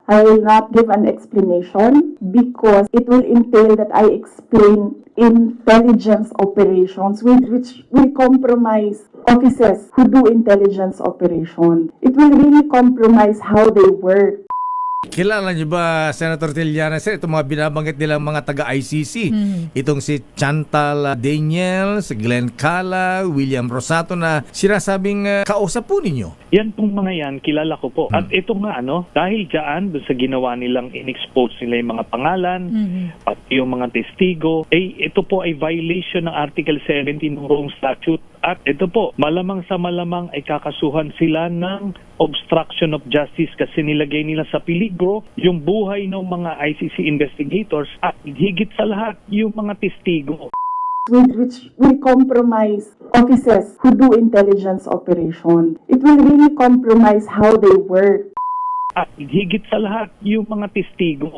I will not give an explanation because it will entail that I explain intelligence operations which will compromise officers who do intelligence operation. It will really compromise how they work. Kilala niyo ba, Senator Trillanes, itong mga binabanggit nilang mga taga-ICC? Itong si Chantal Daniel, si Glenn Cala, William Rosato na sinasabing kausap po ninyo. Yan pong mga yan, kilala ko po. At ito nga, dahil dyan, doon sa ginawa nilang in-expose nila yung mga pangalan, pati yung mga testigo, ito po ay violation ng Article 17 ng Rome Statute. At ito po, malamang sa malamang ay kakasuhan sila ng obstruction of justice kasi nilagay nila sa peligro yung buhay ng mga ICC investigators at higit sa lahat yung mga testigo. Which will compromise officers who do intelligence operation. It will really compromise how they work. At higit sa lahat yung mga testigo.